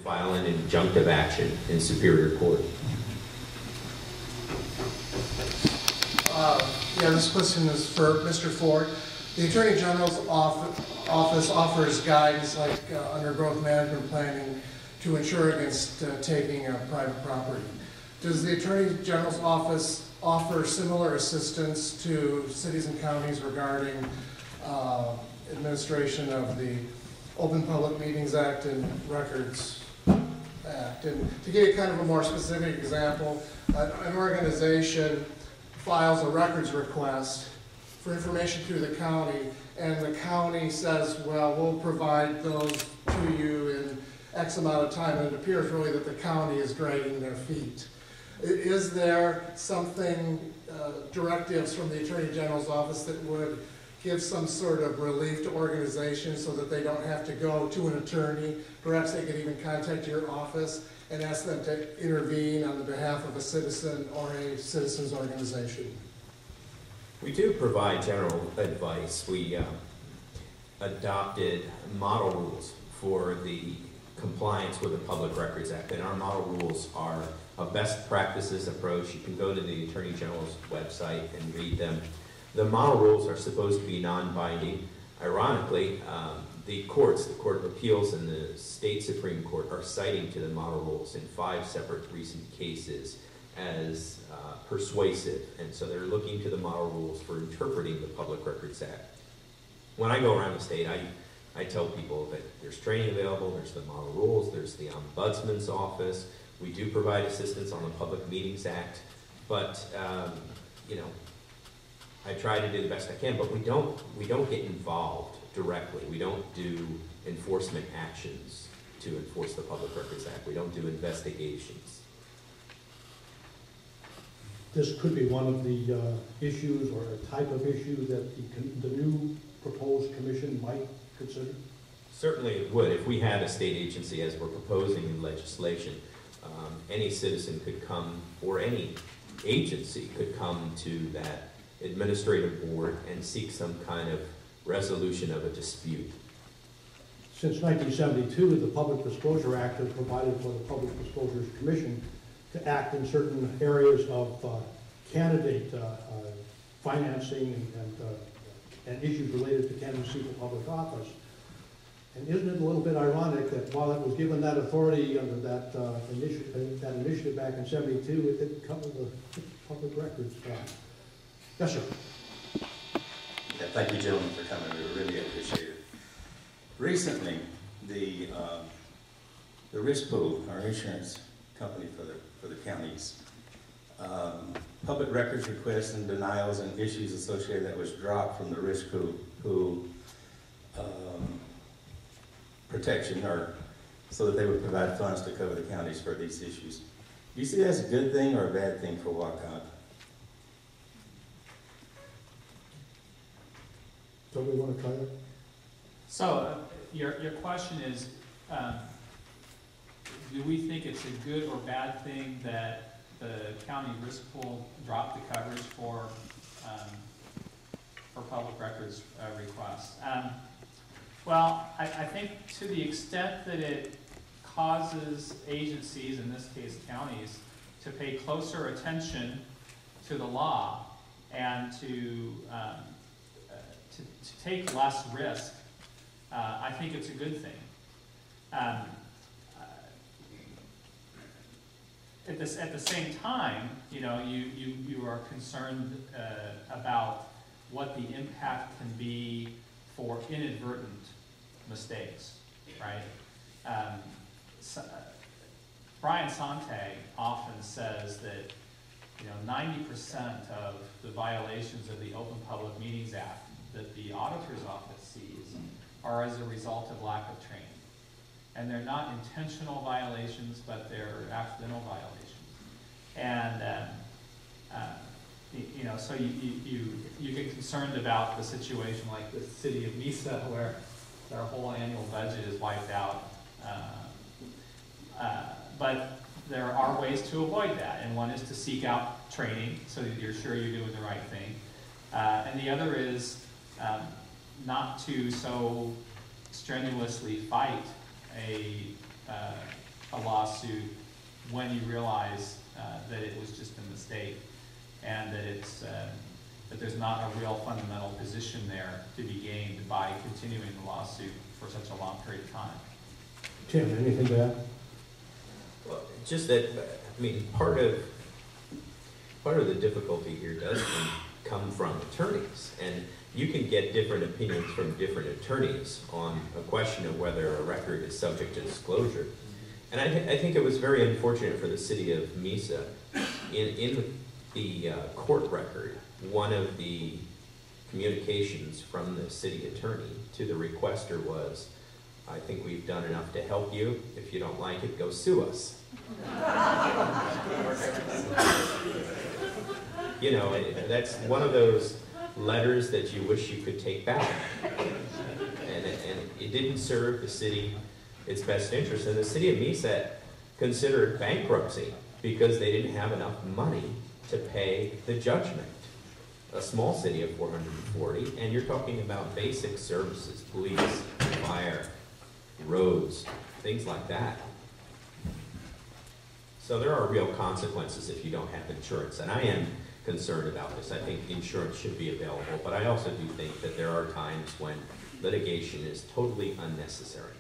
file an injunctive action in Superior Court. Yeah, this question is for Mr. Ford. The Attorney General's office offers guidance like undergrowth management planning to ensure against taking private property. Does the Attorney General's office offer similar assistance to cities and counties regarding administration of the Open Public Meetings Act and Records Act? And to give you kind of a more specific example, an organization files a records request for information through the county, and the county says, well, we'll provide those to you in X amount of time, and it appears really that the county is dragging their feet. Is there something, directives from the Attorney General's office that would give some sort of relief to organizations so that they don't have to go to an attorney? Perhaps they could even contact your office and ask them to intervene on the behalf of a citizen or a citizen's organization. We do provide general advice. We adopted model rules for the compliance with the Public Records Act, and our model rules are a best practices approach. You can go to the Attorney General's website and read them. The model rules are supposed to be non-binding. Ironically, the courts, the Court of Appeals and the State Supreme Court, are citing to the model rules in 5 separate recent cases as persuasive, and so they're looking to the model rules for interpreting the Public Records Act. When I go around the state, I tell people that there's training available, there's the model rules, there's the Ombudsman's office. We do provide assistance on the Public Meetings Act, but you know, I try to do the best I can, but we don't get involved directly. We don't do enforcement actions to enforce the Public Records Act. We don't do investigations. This could be one of the issues or a type of issue that the new proposed commission might consider? Certainly it would. If we had a state agency, as we're proposing in legislation, any citizen could come, or any agency could come to that administrative board and seek some kind of resolution of a dispute. Since 1972, the Public Disclosure Act has provided for the Public Disclosure Commission to act in certain areas of candidate financing and issues related to candidacy for public office. And isn't it a little bit ironic that while it was given that authority under that initiative back in '72, it didn't cover the Public Records Act? Yes, sir. Yeah, thank you, gentlemen, for coming. We really appreciate it. Recently, the risk pool, our insurance company for the counties, public records requests and denials and issues associated that was dropped from the risk pool protection, or so that they would provide funds to cover the counties for these issues. Do you see that as a good thing or a bad thing for Waukon? So we want to try that? So your question is, do we think it's a good or bad thing that the county risk pool dropped the coverage for public records requests? Well, I think to the extent that it causes agencies, in this case counties, to pay closer attention to the law and to take less risk, I think it's a good thing. At the same time, you know, you are concerned about what the impact can be for inadvertent mistakes, right? Brian Sontag often says that, you know, 90% of the violations of the Open Public Meetings Act that the auditor's office sees are as a result of lack of training. And they're not intentional violations, but they're accidental violations. And you know, so you get concerned about the situation like the city of Mesa, where their whole annual budget is wiped out. But there are ways to avoid that, and one is to seek out training so that you're sure you're doing the right thing. And the other is not to so strenuously fight a lawsuit when you realize that it was just a mistake, and that it's that there's not a real fundamental position there to be gained by continuing the lawsuit for such a long period of time. Tim, anything to add? Well, just that, I mean, part of the difficulty here does come from attorneys, and you can get different opinions from different attorneys on a question of whether a record is subject to disclosure. And I think it was very unfortunate for the city of Mesa. In the court record, one of the communications from the city attorney to the requester was, "I think we've done enough to help you. If you don't like it, go sue us." You know, that's one of those letters that you wish you could take back. And it didn't serve the city its best interest. And the city of Mesa considered bankruptcy because they didn't have enough money to pay the judgment. A small city of 440, and you're talking about basic services, police, fire, roads, things like that. So there are real consequences if you don't have insurance, and I am concerned about this. I think insurance should be available, but I also do think that there are times when litigation is totally unnecessary.